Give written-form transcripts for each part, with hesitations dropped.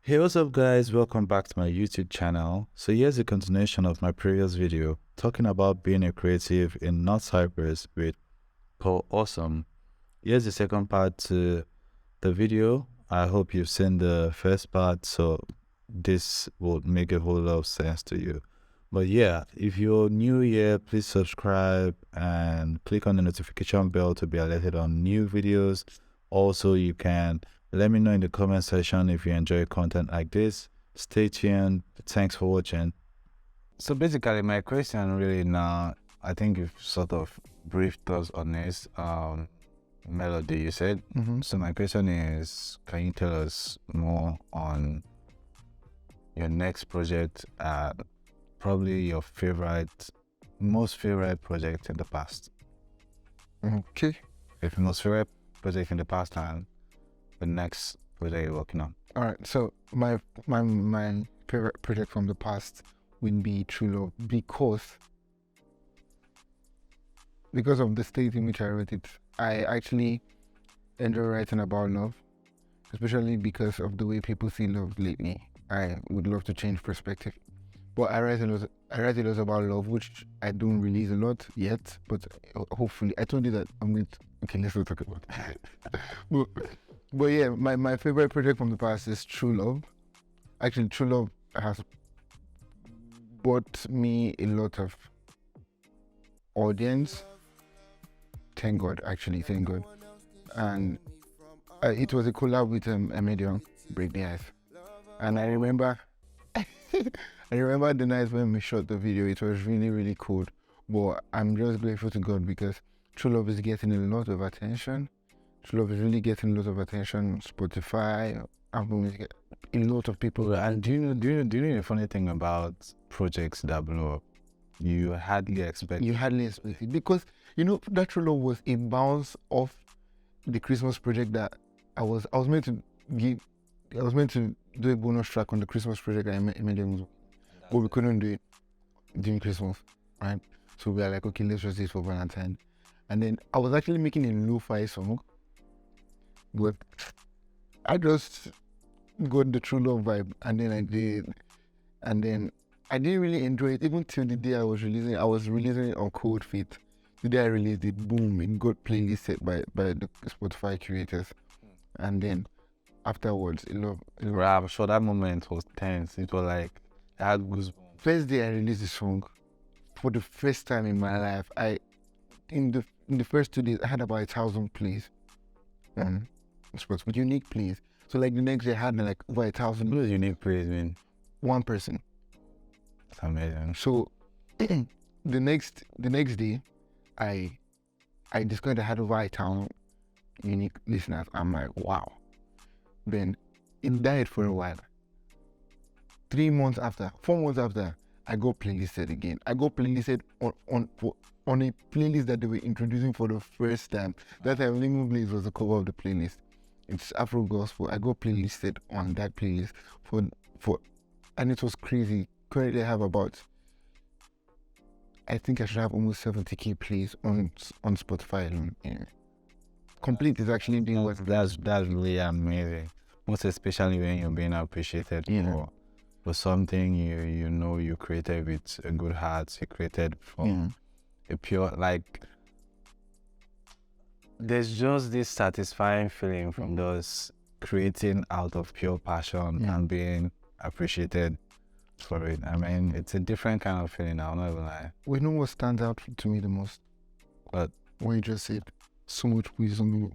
Hey, what's up guys? Welcome back to my YouTube channel. So here's a continuation of my previous video talking about being a creative in North Cyprus with Paul Awesome. Here's the second part to the video. I hope you've seen the first part, so this will make a whole lot of sense to you. But yeah, if you're new here, please subscribe and click on the notification bell to be alerted on new videos. Also, you can let me know in the comment section if you enjoy content like this. Stay tuned. Thanks for watching. So basically, my question really now, I think you've sort of briefed us on this melody you said. So my question is, can you tell us more on your next project, probably your most favorite project in the past? Okay. If most favorite project in the past and the next project you're working on. All right. So my favorite project from the past would be True Love because of the state in which I wrote it. I actually enjoy writing about love, especially because of the way people see love lately. I would love to change perspective. But I write a lot about love, which I don't release a lot yet. But hopefully, I told you that I'm going to. Okay, let's not talk about it. But yeah, my favorite project from the past is True Love. Actually, True Love has brought me a lot of audience. Thank God, actually, thank God. And it was a collab with a medium, Break the Ice. And I remember, the night when we shot the video. It was really, really cool. But I'm just grateful to God because True Love is getting a lot of attention. True Love is really getting a lot of attention. Spotify, Apple Music, a lot of people. And do you know the funny thing about projects that blow up? You hardly expect it because that True Love was a bounce off the Christmas project that I was meant to do a bonus track on the Christmas project I made them, but we couldn't do it during Christmas, right? So we were like, okay, let's just do it for Valentine. And then I was actually making a lo-fi song, but I just got the True Love vibe, and then I did, and then I didn't really enjoy it even till the day I was releasing it. I was releasing it on Cold Feet. The day I released it, boom, it got playlist set by the Spotify curators, and then afterwards, I'm sure that moment was tense. It was like I had goosebumps. First day I released the song, for the first time in my life, in the first 2 days I had about 1,000 plays. With unique plays. So like the next day I had like over 1,000. What does unique plays mean? One person. That's amazing. So the next day I discovered I had over 1,000 unique listeners. I'm like, wow. Then it died for a while. 4 months after, I got playlisted again. I got playlisted on a playlist that they were introducing for the first time. That time, Lingo Blaze was the cover of the playlist. It's Afro Gospel. I got playlisted on that playlist and it was crazy. Currently, I have I think I should have almost 70k plays on Spotify alone. Yeah. Complete is actually being what. That's really amazing. Most especially when you're being appreciated for something you created with a good heart. You created from a pure, like, there's just this satisfying feeling from those creating out of pure passion and being appreciated for it. I mean, it's a different kind of feeling. I'll not even lie. We know what stands out to me the most. But when you just said so much wisdom.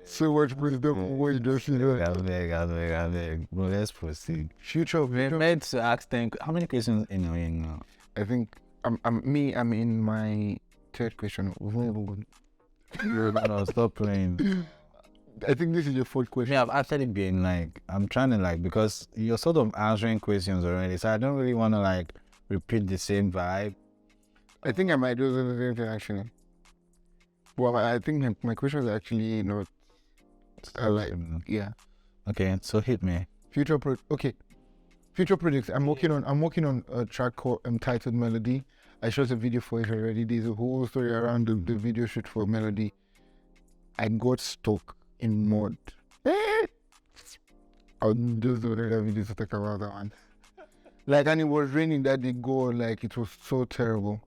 So much wisdom. What you just said. I beg. Well, let's proceed. Future. We're meant to ask them how many questions in now. I think I'm in my third question. No, stop playing. I think this is your fourth question. Yeah, I've actually been like, I'm trying to because you're sort of answering questions already, so I don't really want to repeat the same vibe. I think I might do the same thing actually. Well, I think my questions are actually not yeah. Okay, so hit me. Future projects. I'm working on a track called titled Melody. I shot a video for it already. There's a whole story around the video shoot for Melody. I got stuck in mud I'll just do another video to talk about that one. Like, and it was raining that day. Go, like, it was so terrible.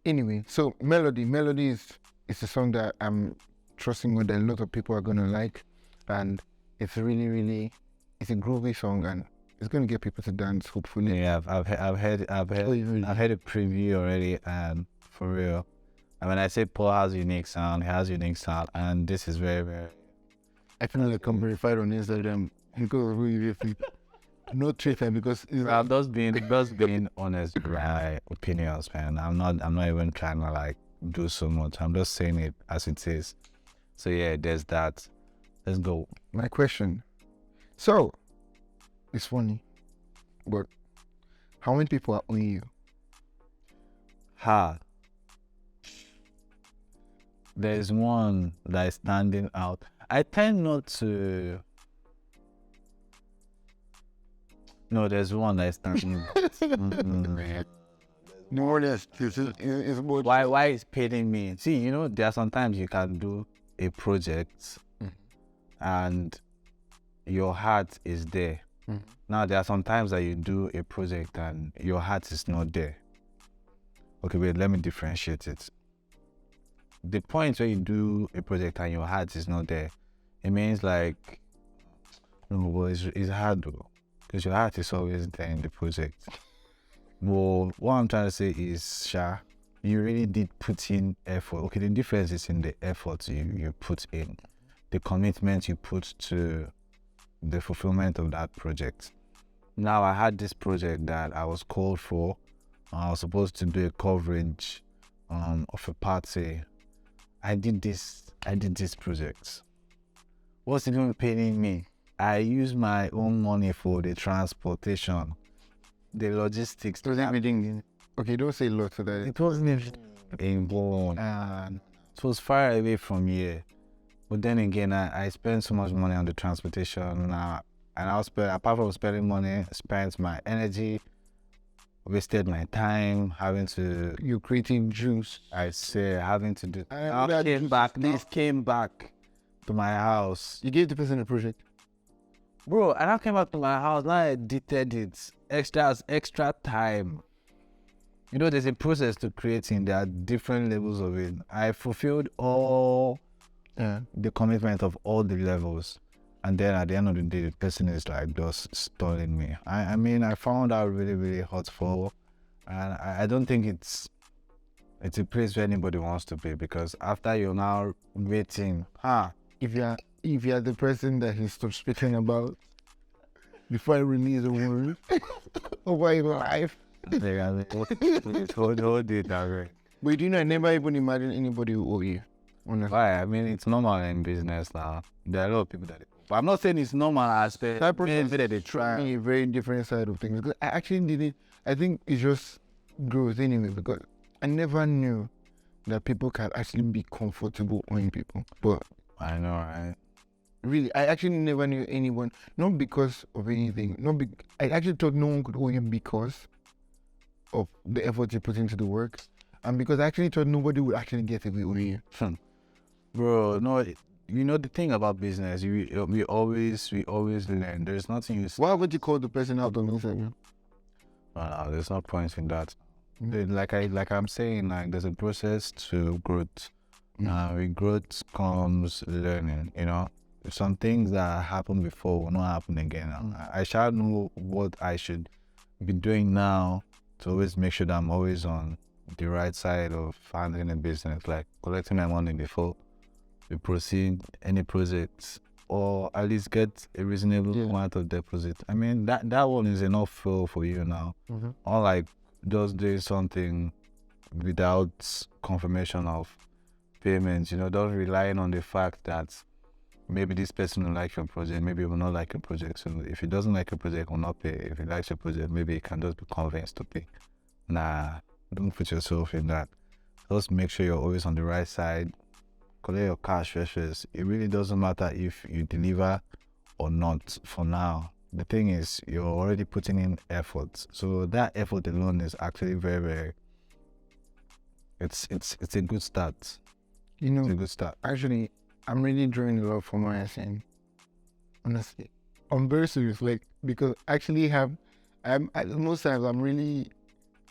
Anyway, so Melody is a song that I'm trusting that a lot of people are gonna like, and it's really it's a groovy song, and it's gonna get people to dance. Hopefully, Yeah, I've heard a preview already, and for real. And when I say Paul has unique sound, he has unique sound, and this is very. I feel like I'm verified on Instagram because of who you feel. Not Twitter because I'm just being honest with my opinions, man. I'm not even trying to like do so much. I'm just saying it as it is. So yeah, there's that. Let's go. My question. So, it's funny, but how many people are on you? There's one that is standing out. I tend not to. No, there's one that is standing out. No, that's it's more. Why is paying me? See, you know, there are sometimes you can do a project and your heart is there. Now, there are some times that you do a project and your heart is not there. Okay, wait, let me differentiate it. The point where you do a project and your heart is not there, it means like, no, well, it's hard though, because your heart is always there in the project. Well, what I'm trying to say is, you really did put in effort. Okay, the difference is in the effort you put in, the commitment you put to the fulfillment of that project. Now, I had this project that I was called for. I was supposed to do a coverage of a party. I did this project. What's even paying me? I use my own money for the transportation, the logistics. Okay, don't say lots of that. It wasn't involved. And it was far away from here. But then again, I spent so much money on the transportation, and I spent, apart from spending money, spent my energy, wasted my time having to. You're creating juice. I say having to do. This came back to my house. You gave the person a project, bro. And I came back to my house. Now I edited it. Extra time. You know, there's a process to creating. There are different levels of it. I fulfilled all the commitment of all the levels, and then at the end of the day, the person is like just stalling me. I mean, I found out really hurtful, and I don't think it's a place where anybody wants to be, because after you're now waiting, if you're the person that he stopped speaking about before I release a word over your life. Hold it direct. But you know, I never even imagine anybody who owe you. Honestly. Why? I mean, it's normal in business now. There are a lot of people that. But I'm not saying it's normal as Cyprus that they try. A very different side of things. Because I actually didn't. I think it's just growth anyway. Because I never knew that people can actually be comfortable owing people. But I know, right? Really, I actually never knew anyone. Not because of anything. I actually thought no one could owe him because of the effort you put into the work, and because I actually thought nobody would actually get away with you. Bro, no, you know the thing about business, we always learn. There's nothing you. Why would you call the person out on Instagram? No, there's no point in that. Like I'm saying, like there's a process to growth. With growth comes learning. You know, some things that happened before will not happen again. I shall know what I should be doing now to always make sure that I'm always on the right side of handling a business, like collecting my money before we proceed any projects, or at least get a reasonable amount of deposit. I mean, that one is enough for you now. Or like just doing something without confirmation of payments, you know, don't relying on the fact that maybe this person will like your project, maybe will not like your project. So if he doesn't like your project, will not pay. If he likes your project, maybe he can just be convinced to pay. Nah, don't put yourself in that. Just make sure you're always on the right side. Collect your cash first. It really doesn't matter if you deliver or not for now. The thing is, you're already putting in effort. So that effort alone is actually very it's a good start. You know, it's a good start. Actually, I'm really drawing a lot from what I'm saying. Honestly, I'm very serious. Like, because actually most times I'm really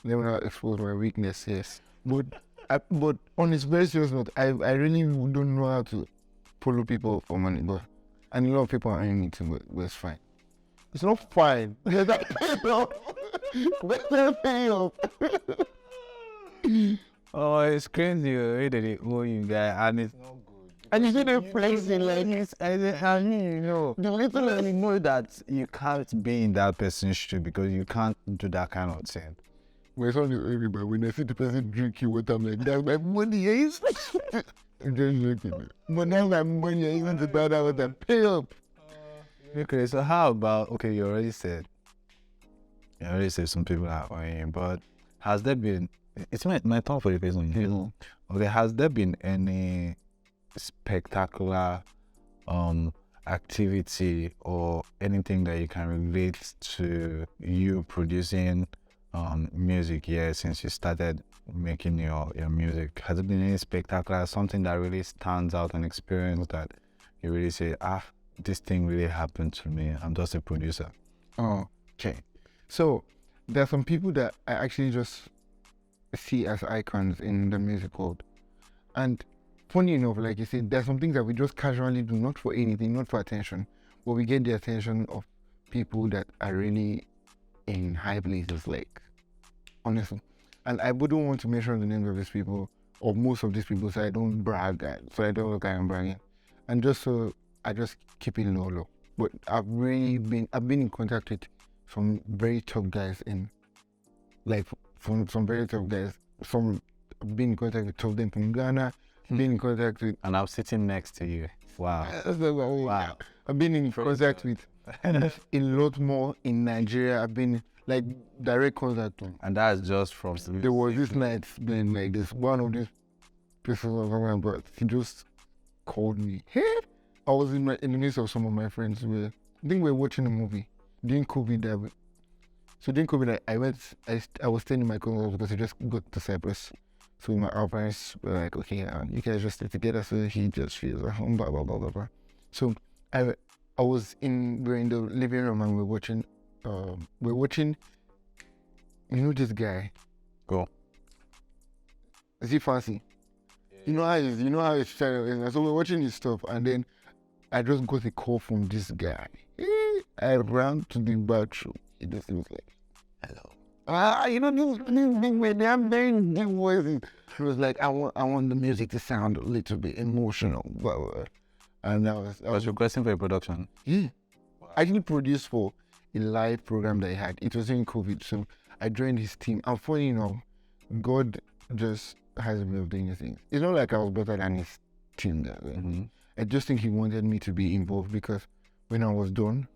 never not expose my weakness. Yes, but on this very serious note, I really don't know how to follow people for money, and a lot of people are earning it too, but it's fine. It's not fine. They're not paying off. They're not paying off. Oh, it's crazy the way that they owe you, guy, and it's not good. And you see them flexing like I mean, you know, the little. you know that you can't be in that person's shoe because you can't do that kind of thing. When someone is angry, but when I see the person drinking water, I'm like, that's my money, is. I'm just drinking. But now my money isn't about that water. Pay up. Okay, so how about, okay, you already said some people are owing, but has there been, it's my turn for the person here. Okay, has there been any spectacular activity or anything that you can relate to you producing music since you started making your music? Has it been any spectacular, something that really stands out, an experience that you really say, this thing really happened to me, I'm just a producer? Oh, okay. So there are some people that I actually just see as icons in the music world. And funny enough, like you said, there's some things that we just casually do, not for anything, not for attention, but we get the attention of people that are really in high places, like, honestly. And I wouldn't want to mention the names of these people, or most of these people, so I don't brag, so I don't look like I'm bragging. And just so I just keep it low. But I've been in contact with some very top guys from some very top guys. I've been in contact with top them from Ghana, been in contact with... And I'm sitting next to you. Wow. Wow. I've been in contact with a lot more in Nigeria. I've been like direct contact with. And that's just from... There was this night been like this, one of these people, but he just called me. Hey! I was in the midst of some of my friends. I think we were watching a movie during COVID. So during COVID, I was staying in my cousin's because he just got to Cyprus. So our parents were like, okay, you guys just stay together. So he just feels at home, blah, blah, blah, blah, blah. So we're in the living room and we're watching, you know this guy? Go. Is he fancy? Yeah. You know how he's trying. So we're watching his stuff and then I just got a call from this guy. I ran to the bathroom. He just was like, hello. You know, this thing where I'm very deep voices. He was like, I want the music to sound a little bit emotional. And I was requesting for a production. Yeah. Wow. I actually produced for a live program that he had. It was during COVID, so I joined his team. And funny enough, God just has a way of doing his things. It's not like I was better than his team that way. Mm-hmm. I just think he wanted me to be involved because when I was done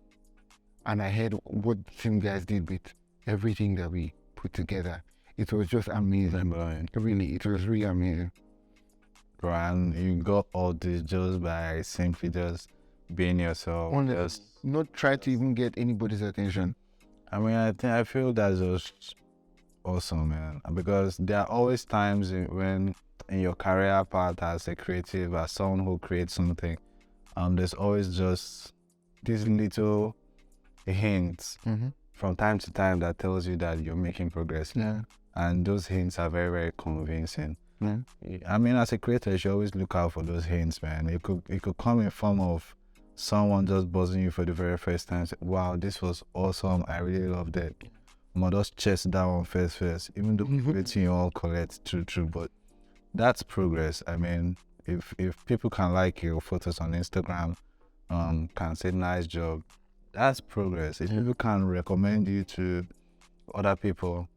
and I heard what team guys did with everything that we put together, it was just amazing. Right. Really, it was really amazing. And you got all this just by simply just being yourself. Just not try to even get anybody's attention. I mean, I feel that's just awesome, man. Because there are always times when in your career path as a creative, as someone who creates something, there's always just these little hints from time to time that tells you that you're making progress. Yeah. And those hints are very, very convincing. Yeah. I mean, as a creator, you should always look out for those hints, man. It could come in form of someone just buzzing you for the very first time. Say, wow, this was awesome. I really loved it. Just chest that one first, even though everything you all collect, true. But that's progress. I mean, if people can like your photos on Instagram, can say nice job, that's progress. If people can recommend you to other people,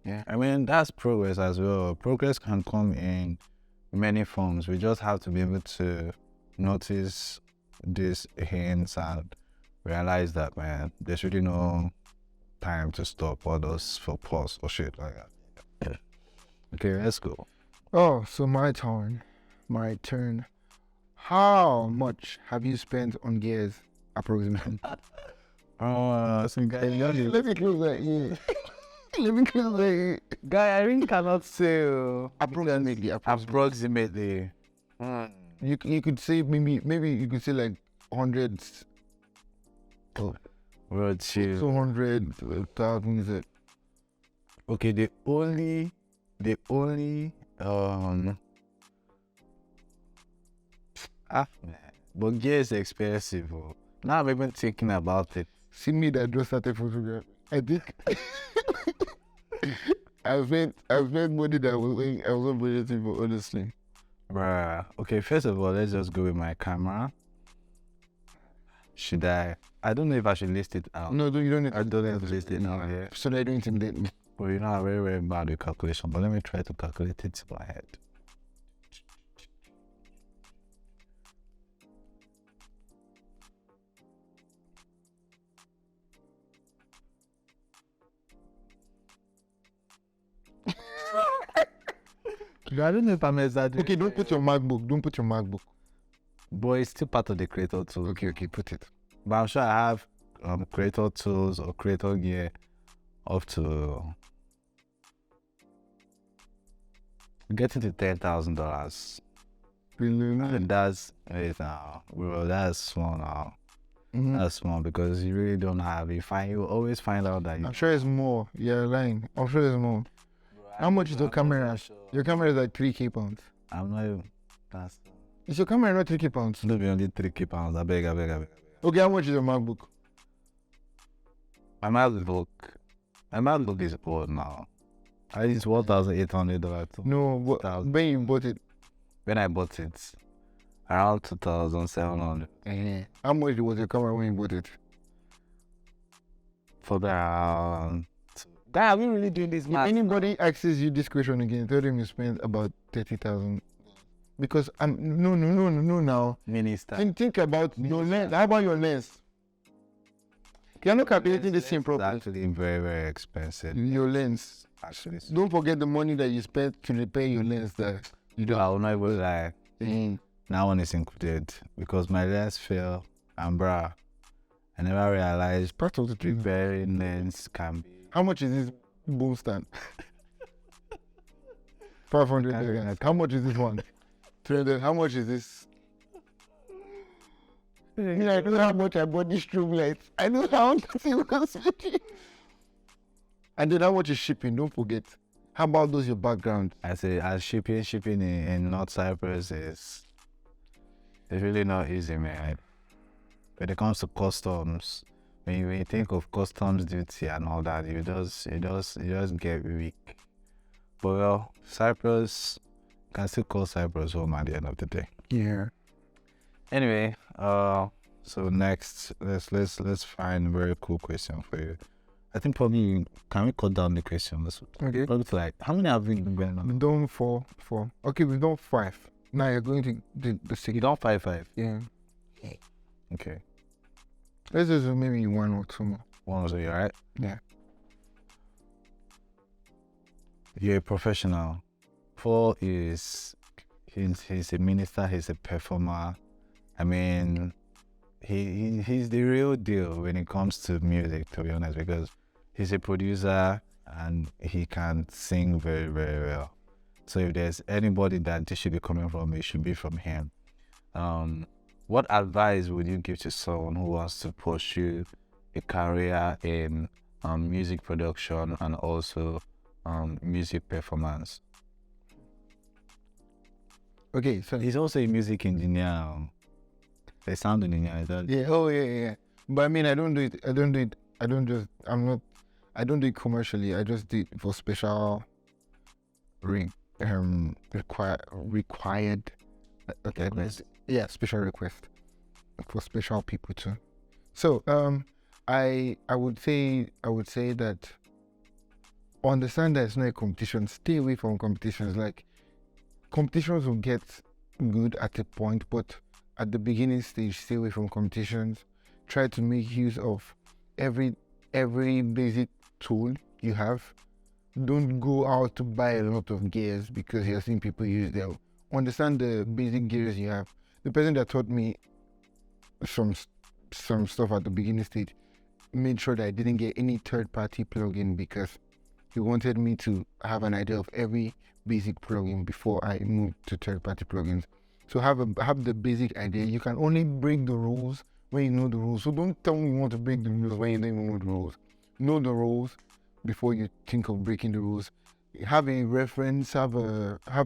yeah, I mean, that's progress as well. Progress can come in many forms. We just have to be able to notice these hints and realize that, man, there's really no time to stop or those for pause or shit like that. Okay, let's go. Oh, so my turn. How much have you spent on gears, approximately? Some guy, let me close that ear. Let me close that ear. Guy, I really cannot say. Approximately. Approximately. You could say maybe you could say like hundreds. Oh, Bro, chill. 200,000 is it? Okay, the only man. But gear is expensive. Oh. Now I'm even thinking about it. See me that just started photography. I think I've spent money that I wasn't budgeting for, honestly. Bruh. Okay, first of all, let's just go with my camera. Should I? I don't know if I should list it out. No, you don't need I don't have to list it now. Yeah. so that I don't intimidate me. Well, you know, I'm very, very bad with calculation, but let me try to calculate it in my head. I don't know if I'm exaggerating. Okay, don't put your MacBook. Don't put your MacBook. But it's still part of the creator tool. Okay, put it. But I'm sure I have creator tools or creator gear up to getting to $10,000. Really? That's it now, bro. That's small now. Mm-hmm. That's small because you really don't have. You always find out that. I'm sure it's more. You're lying. I'm sure there's more. How much is your camera? Your camera is like 3K pounds. I'm not even. That's. Is your camera not 3K pounds? It'll be only 3K pounds. I beg. Okay, how much is your MacBook? My MacBook is old now. It's $1,800. No, when you bought it. When I bought it, around 2,700. How much was your camera when you bought it? For around. Guy, are we really doing this? If anybody asks you this question again, tell them you spent about 30,000. Because no now. Minister. Think about your lens. How about your lens? You're not calculating the same properly. It's actually very, very expensive. Your lens. Actually. Don't forget the money that you spent to repair your lens. That You know, I will not even lie. That one is included because my lens fell and bruh, I never realized part of the treatment. repairing lens can be. How much is this boom stand? 500. How much is this one? 300. How much is this? I know how much I bought this strobe light. I know how much it was. And then how much is shipping? Don't forget. How about those your background? I say, as shipping in North Cyprus is it's really not easy, man. When it comes to customs, when you think of customs duty and all that, you just get weak. But well, Cyprus can still call Cyprus home at the end of the day. Yeah. Anyway, so next let's find a very cool question for you. I think probably can we cut down the questions? Okay. Probably like how many have we been going on? We've done four. Okay, we've done 5. Now you're going to the 6. You don't 5. Yeah. Okay. Let's just do maybe 1 or 2 more. One was you, right? Yeah. You're a professional. Paul is he's a minister, he's a performer. I mean, he's the real deal when it comes to music, to be honest, because he's a producer and he can sing very, very well. So if there's anybody that this should be coming from, it should be from him. What advice would you give to someone who wants to pursue a career in music production and also music performance? Okay, so He's also a music engineer. A sound engineer, is that? yeah, yeah. But I mean, I don't do it commercially. I just do it for special required. Okay, yeah, special request for special people too. So I would say that understand that it's not a competition. Stay away from competitions. Like competitions will get good at a point, but at the beginning stage, stay away from competitions. Try to make use of every basic tool you have. Don't go out to buy a lot of gears because you're seeing people use them. Understand the basic gears you have. The person that taught me some stuff at the beginning stage made sure that I didn't get any third-party plugin because he wanted me to have an idea of every basic plugin before I moved to third-party plugins. to have the basic idea. You can only break the rules when you know the rules. So don't tell me you want to break the rules when you don't even know the rules. Know the rules before you think of breaking the rules. Have a reference, have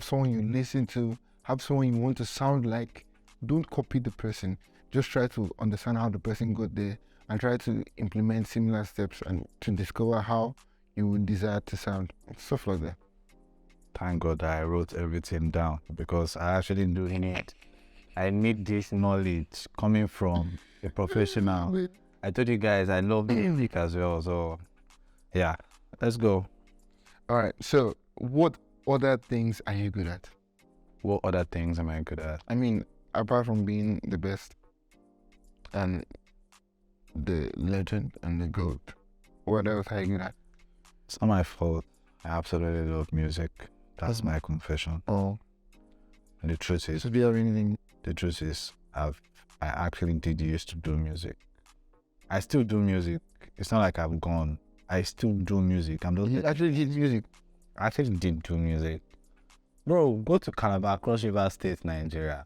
someone you listen to, have someone you want to sound like. Don't copy the person. Just try to understand how the person got there and try to implement similar steps and to discover how you would desire to sound. Stuff like that. Thank God that I wrote everything down because I actually do need. I need this knowledge coming from a professional. I told you guys I love music as well, so yeah, let's go. All right. So, what other things are you good at? What other things am I good at? I mean, apart from being the best and the legend and the GOAT, what else are you good at? It's not my fault. I absolutely love music. That's my confession. Oh, And the truth is, so do you have anything? the truth is, I actually did used to do music. I still do music. It's not like I've gone. I still do music. You actually did music. I actually did do music. Bro, go to Calabar, Cross River State, Nigeria.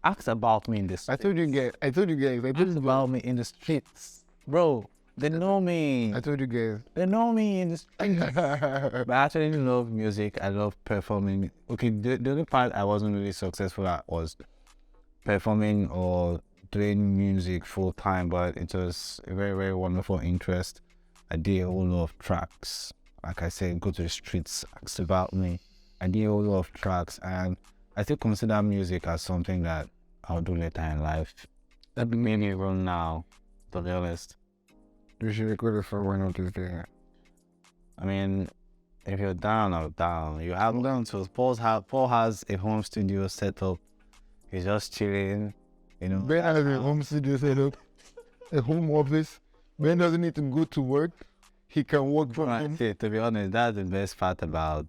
Ask about me in the streets. I told you guys. Ask about me in the streets. Bro, they know me. I told you guys. They know me in the streets. But I actually love music. I love performing. Okay, the only part I wasn't really successful at was performing or doing music full time, but it was a very, very wonderful interest. I did a whole lot of tracks. Like I said, go to the streets, ask about me. I did a whole lot of tracks, and I still consider music as something that I'll do later in life. That made me run now, to be honest. You should record it for one of these days. I mean, if you're down or down, you have down to Paul has a home studio set up. He's just chilling, you know. Ben has a home studio set up, a home office. Ben doesn't need to go to work. He can work from home. See, to be honest, that's the best part about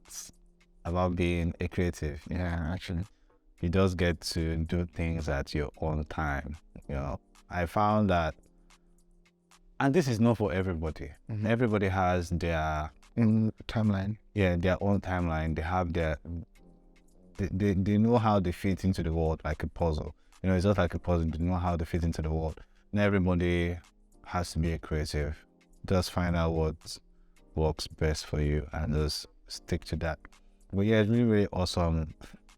being a creative. Yeah, actually. You just get to do things at your own time. You know, I found that, and this is not for everybody. Mhm. Everybody has their Timeline. their own timeline. They have their they know how they fit into the world like a puzzle. You know, it's just like a puzzle. They know how they fit into the world. And everybody has to be a creative. Just find out what works best for you and just stick to that. But yeah, it's really, really awesome.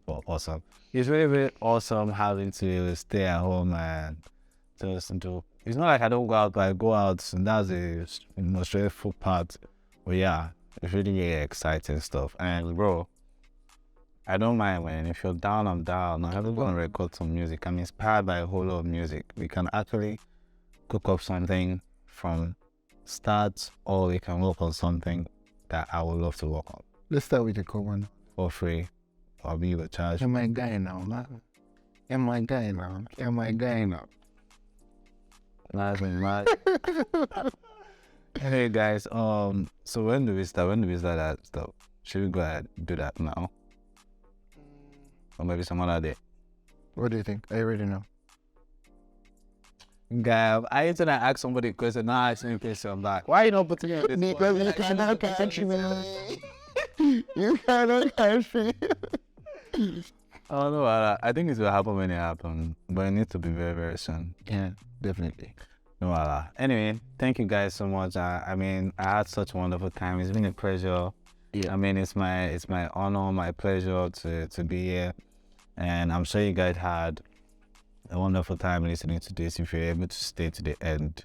Well, awesome. It's really, really awesome having to stay at home and just do. It's not like I don't go out, but I go out, and that's a stressful part. But yeah, it's really, really exciting stuff. And bro, I don't mind, man. If you're down, I'm down. I haven't gonna record some music. I'm inspired by a whole lot of music. We can actually cook up something from start, or we can work on something that I would love to work on Let's start with the core one. for free. I'll be with charge. You're my guy now, man. You're my guy now. You're my guy now. Nice and mad. Hey guys, so when do we start? When do we start that stuff? Should we go ahead and do that now? Or maybe some other day? What do you think? Are you ready now? Guy, I used to ask somebody a question, now I asking a question back. Why you not putting it in this Because one? you cannot catch me. You cannot catch me. I don't know. I think it will happen when it happens, but it needs to be very, very soon. Yeah, definitely. No, anyway, thank you guys so much. I mean, I had such a wonderful time. It's been a pleasure. Yeah. I mean, it's my honor, my pleasure to be here, and I'm sure you guys had a wonderful time listening to this. If you're able to stay to the end,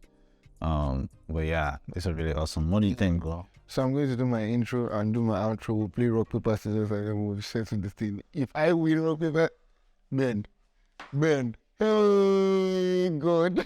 but yeah, this is really awesome. What do you think, bro? So I'm going to do my intro and do my outro. We'll play rock, paper, scissors, and then we'll settle this thing. If I win rock, paper, Ben, hey, God.